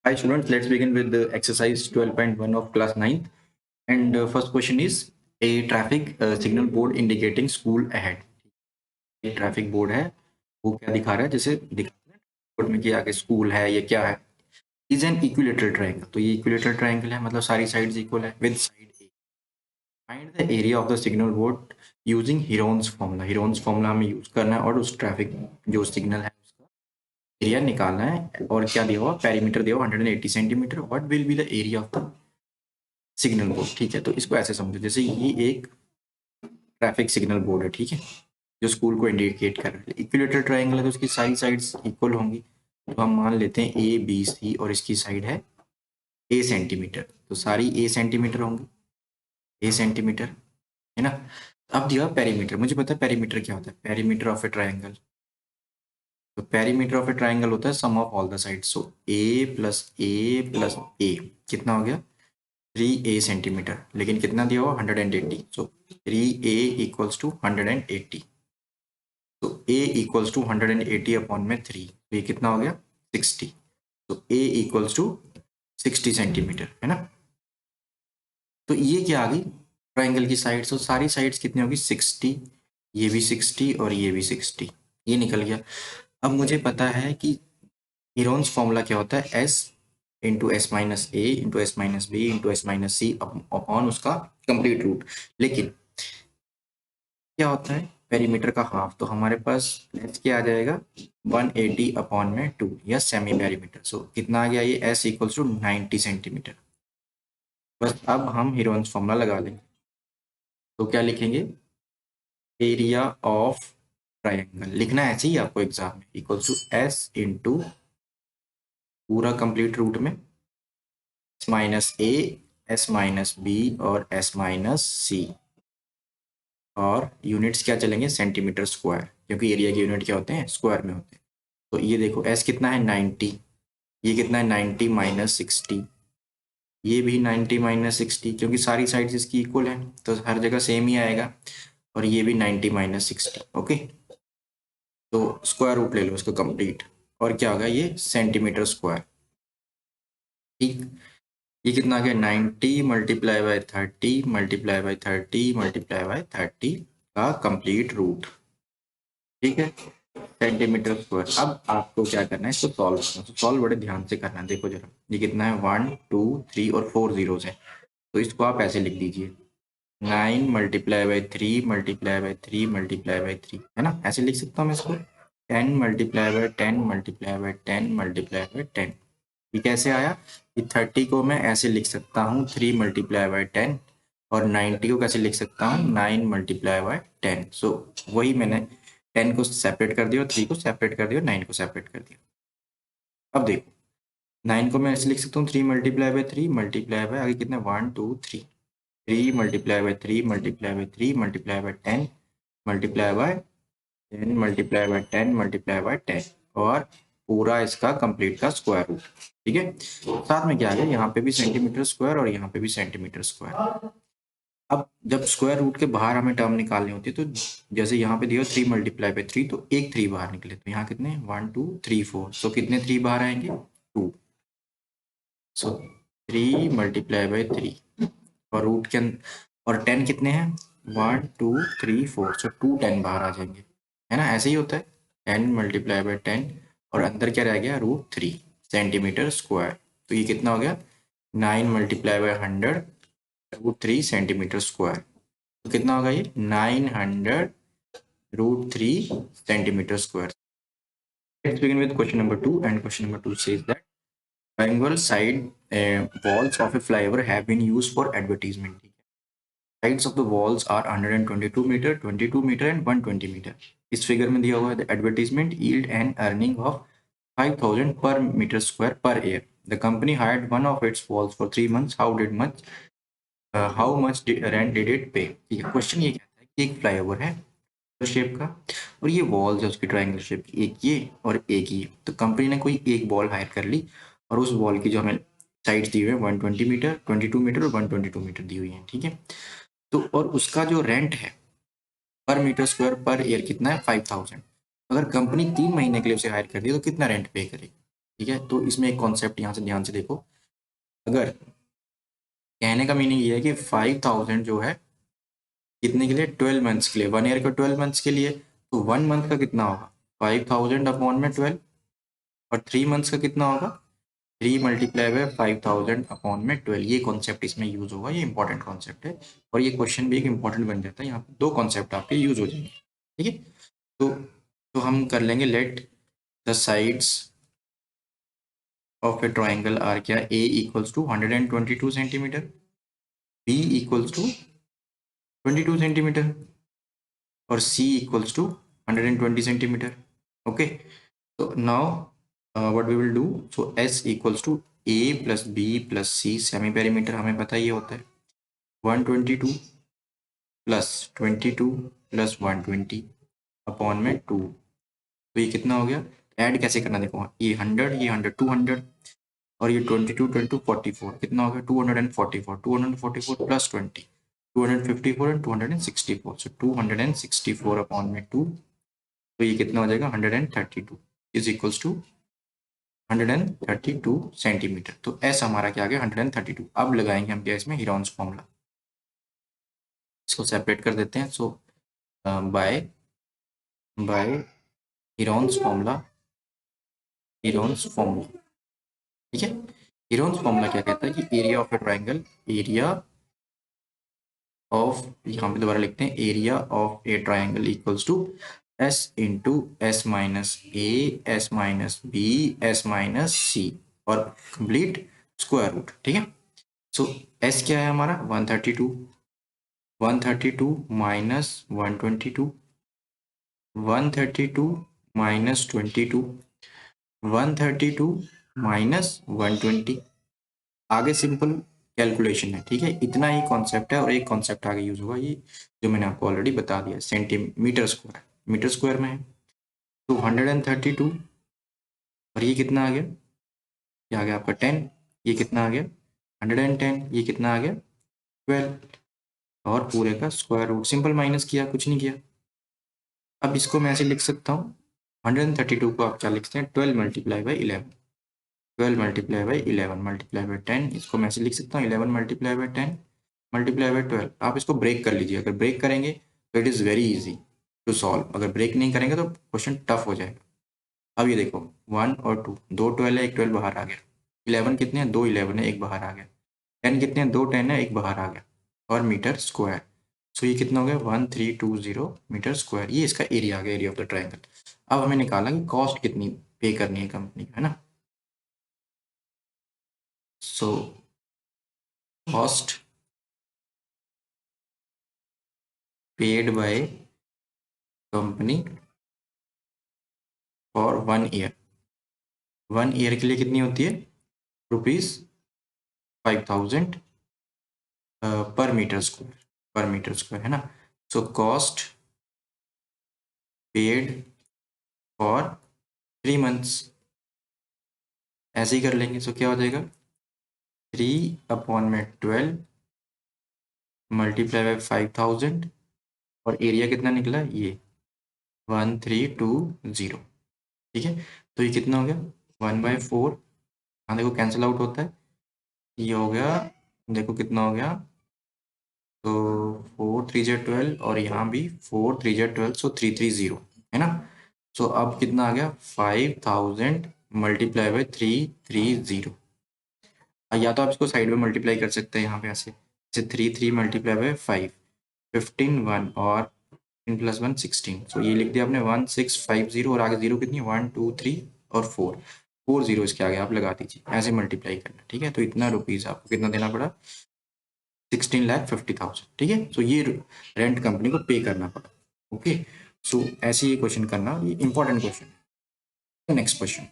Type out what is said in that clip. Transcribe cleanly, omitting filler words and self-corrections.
Hi students, let's begin with the exercise 12.1 of class 9th. And first question is a traffic signal board indicating school ahead. ये traffic board है, वो क्या दिखा रहा है, जैसे दिखा बोर्ड में कि आगे स्कूल है, ये क्या है, इज एन इक्विलेटरल ट्रायंगल। तो ये इक्विलेटरल ट्रायंगल है, मतलब सारी साइड्स इक्वल है with side A. Find the area of the signal board using Heron's formula. Heron's formula हमें यूज करना है और उस ट्रैफिक जो सिग्नल है उसका एरिया निकालना है। और क्या दिया हुआ, पेरीमीटर दिया हुआ 180 centimetre. What will be the area of the signal board. ठीक है, तो इसको ऐसे समझो जैसे ये एक ट्रैफिक सिग्नल बोर्ड है, ठीक है, जो स्कूल को इंडिकेट कर रहा है। इक्विलेटरल ट्रायंगल है तो उसकी सारी साइड्स इक्वल होंगी। तो हम मान लेते हैं ए बी सी और इसकी साइड है ए सेंटीमीटर, तो सारी ए सेंटीमीटर होंगी, ए सेंटीमीटर, है ना। अब दिया पेरीमीटर, मुझे पता है पेरीमीटर क्या होता है, पेरीमीटर ऑफ ए ट्रायंगल। तो पेरीमीटर ऑफ ए ट्रायंगल होता है sum of all the sides. So a plus a plus a कितना हो गया, 3a सेंटीमीटर, लेकिन कितना दिया हुआ 180। सो 3a इक्वल्स टू 180। तो a इक्वल्स टू 180 अपॉन में 3, तो ये कितना हो गया 60। तो a इक्वल्स टू 60 सेंटीमीटर, है ना। तो ये क्या आ गई ट्राइंगल की साइड। तो सारी साइड्स कितनी होगी 60, ये भी 60 और ये भी 60, ये निकल गया। अब मुझे पता है कि हीरोन्स फॉर्मूला क्या होता है, s into s minus a into s minus b into s minus c upon उसका कंप्लीट रूट। लेकिन क्या होता है पेरीमीटर का हाफ, तो हमारे पास एस क्या आ जाएगा 180 अपॉन में 2 या सेमी पेरीमीटर। सो कितना आ गया ये एस इक्वल्स टू 90 सेंटीमीटर। बस अब हम हीरोन्स फॉर्मूला लगा लेंगे। तो क्या लिखेंगे, एरिया ऑफ ट्रायंगल लिखना है ऐसे ही आपको एग्जाम में, इक्वल्स टू एस इंटू पूरा कंप्लीट रूट में S minus a, s minus B और एस माइनस सी। और यूनिट्स क्या चलेंगे सेंटीमीटर स्क्वायर, क्योंकि एरिया के यूनिट क्या होते हैं स्क्वायर में होते हैं। तो ये देखो एस कितना है 90, ये कितना है 90 माइनस 60, ये भी 90 माइनस 60, क्योंकि सारी साइड्स इसकी इक्वल है तो हर जगह सेम ही आएगा। और ये भी 90 माइनस 60। ओके, तो स्क्वायर रूट ले लो इसको कंप्लीट, और क्या होगा ये सेंटीमीटर स्क्वायर। ठीक, ये कितना आ गया 90 multiply by 30 multiply by 30 multiply by 30 का कंप्लीट रूट। ठीक है, सेंटीमीटर स्क्वायर। अब आपको क्या करना है, इसको सॉल्व करना। तो सॉल्व बड़े ध्यान से करना है। देखो जरा ये कितना है 1 2 3 और 4 जीरोस है, तो इसको आप ऐसे लिख दीजिए 9 multiply by 3 multiply by 3 multiply by 3, है ना। ऐसे लिख सकता हूँ मैं इसको 10 multiply by 10 multiply by 10 multiply by 10। ये कैसे आया, ये 30 को मैं ऐसे लिख सकता हूँ 3 मल्टीप्लाई बाई 10, और 90 को कैसे लिख सकता हूँ 9 मल्टीप्लाई बाई 10। सो वही मैंने 10 को सेपरेट कर दिया, 3 को सेपरेट कर दिया, 9 को सेपरेट कर दिया। अब देखो 9 को मैं ऐसे लिख सकता हूँ 3 मल्टीप्लाई बाई 3 मल्टीप्लाई बाई आगे कितना 1 2 3, 3 multiply by 3 multiply by 3 multiply by 10 multiply by 10 multiply by 10 multiply by 10, और पूरा इसका कंप्लीट का स्क्वायर रूट। ठीक है, साथ में क्या आ गया, यहाँ पे भी सेंटीमीटर स्क्वायर और यहाँ पे भी सेंटीमीटर स्क्वायर। अब जब स्क्वायर रूट के बाहर हमें टर्म निकालनी होती है, तो जैसे यहाँ पे दिया 3 मल्टीप्लाई बाई 3, तो एक 3 बाहर निकले, तो यहाँ कितने 1 2 3 4, सो कितने 3 बाहर आएंगे 2। सो 3 मल्टीप्लाई बाई 3, और रूट के और 10 कितने हैं 1 2 3 4, सो 2 10 बाहर आ जाएंगे, है ना। ऐसे ही होता है 10 मल्टीप्लाई बाई 10, और अंदर क्या रह गया √3 सेंटीमीटर स्क्वायर। तो ये कितना हो गया 9 मल्टीप्लाई बाई 100 √3 सेंटीमीटर स्क्वायर। तो कितना होगा ये 900 √3 centimetre square. Let's begin with question number 2, and question number 2 says that triangular side walls of a flyover have been used for advertisement. Sides of the walls are 122 meter, 22 meter and 120 meter. इस figure में दिया हुआ है the advertisement yield an earning of 5000 per meter square per year. The company hired one of its walls for 3 months. How much rent did it pay? ठीक है, question ये कहता है कि एक फ्लाईओवर है शेप का, और ये वॉल्स है उसकी ट्रायंगल शेप की, एक ये और एक ये। तो कंपनी ने कोई एक वॉल हायर कर ली, और उस वॉल की जो हमें साइड्स दी हुई है 120 मीटर, 22 मीटर और 122 मीटर दी हुई है, ठीक है। तो और उसका जो रेंट है पर मीटर स्क्वायर पर ईयर कितना है 5000। अगर कंपनी 3 महीने के लिए उसे हायर कर दी तो कितना रेंट पे करेगी, ठीक है, तो इसमें एक कॉन्सेप्ट यहाँ से ध्यान से देखो। अगर कहने का मीनिंग ये है कि 5000 जो है कितने के लिए, 12 मंथ्स के लिए, 1 ईयर का 12 मंथ्स के लिए, तो 1 मंथ का कितना होगा 5000 अपॉन में 12, और 3 मंथ्स का कितना होगा 3 मल्टीप्लाई बाय 5000 अपॉन में 12। ये कॉन्सेप्ट इसमें यूज होगा, ये इंपॉर्टेंट कॉन्सेप्ट है, और ये क्वेश्चन भी एक इंपॉर्टेंट बन जाता है। यहाँ पे दो कॉन्सेप्ट आपके यूज हो जाएंगे, ठीक है। तो हम कर लेंगे, let the sides of a triangle are क्या, a equals to 122 centimetre, b equals to 22 centimetre, और c equals to 120 centimetre. Okay, so now what we will do, so s equals to a plus b plus c, semi perimeter हमें पता ही होता है, 122 plus 22 plus 120 upon में 2, तो ये कितना हो गया, ऐड कैसे करना देखो, ये 100 ये 100 200, और ये 22 22 44, कितना हो गया 244, 244 प्लस 20 254 एंड 264, सो 264 अपॉन में 2, तो ये कितना हो जाएगा 132 इज इक्वल्स टू 132 सेंटीमीटर। तो एस हमारा क्या आ गया 132। अब लगाएंगे हम क्या इसमें, हीरोन्स फॉर्मूला, इसको सेपरेट कर देते हैं। So by Heron's formula, Heron's formula, ठीक है। हीरोन्स फॉर्मूला क्या कहता है कि area of a triangle, area of, यहाँ पे दोबारा लिखते हैं, area of a triangle equals to s into s minus a, s minus b, s minus c, और कंप्लीट स्क्वायर रूट, ठीक है। सो एस क्या है हमारा 132, 132 माइनस 122, 132 माइनस 22, 132 माइनस 120, आगे सिंपल कैलकुलेशन है, ठीक है। इतना ही कॉन्सेप्ट है, और एक कॉन्सेप्ट आगे यूज होगा, ये जो मैंने आपको ऑलरेडी बता दिया, सेंटीमीटर स्क्वायर, मीटर स्क्वायर में है। तो 132, और ये कितना आ गया, ये आ गया आपका 10, ये कितना आ गया 110, ये कितना आ गया 12, और पूरे का स्क्वायर रूट, सिंपल माइनस किया, कुछ नहीं किया। अब इसको मैं ऐसे लिख सकता हूँ, 132 को आप क्या लिखते हैं 12 multiply by 11, 12 multiply by 11 multiply by 10, इसको मैं ऐसे लिख सकता हूँ 11 मल्टीप्लाई बाई 10 मल्टीप्लाई बाई 12। आप इसको ब्रेक कर लीजिए, अगर ब्रेक करेंगे तो it is very easy to solve, अगर ब्रेक नहीं करेंगे तो क्वेश्चन टफ हो जाएगा। अब ये देखो 1 और 2, दो 12 है, एक 12 बाहर आ गया, 11 कितने हैं, दो 11 है, एक बाहर आ गया, 10 कितने हैं, दो 10 है, एक बाहर आ गया, और मीटर स्क्वायर। सो ये कितना हो गया 1320 मीटर स्क्वायर, ये इसका एरिया आ गया, एरिया ऑफ द ट्राइंगल। अब हमें निकालना कि कॉस्ट कितनी पे करनी है कंपनी को, है ना। So cost paid by company for 1 year, 1 year के लिए कितनी होती है ₹5000 पर मीटर स्क्वायर, पर मीटर स्क्वायर, है ना। So cost paid for 3 months, ऐसे ही कर लेंगे। सो क्या हो जाएगा 3 अपॉन में 12 मल्टीप्लाई बाय 5000, और एरिया कितना निकला ये 1320, ठीक है। तो ये कितना हो गया 1/4, हाँ देखो कैंसिल आउट होता है, ये हो गया, देखो कितना हो गया, तो 4 3 जे 12, और यहाँ भी 4 3 जे 12, सो 330, है ना। सो अब कितना आ गया 5000 मल्टीप्लाई बाय 330, या तो आप इसको साइड में मल्टीप्लाई कर सकते हैं यहाँ पे ऐसे, 3 मल्टीप्लाई बाय 5, 15 1, और 15 प्लस 1 16, सो ये लिख दिया आपने 1650, और आगे जीरो कितनी 1 2 3 और 4 जीरो इसके आगे आप लगा दीजिए, ऐसे मल्टीप्लाई करना, ठीक है। तो इतना रुपीज़ आपको कितना देना पड़ा 16,50,000, ठीक है। सो ये रेंट कंपनी को पे करना पड़ा, ओके। सो ऐसे ये क्वेश्चन करना, ये इंपॉर्टेंट क्वेश्चन है। Next question,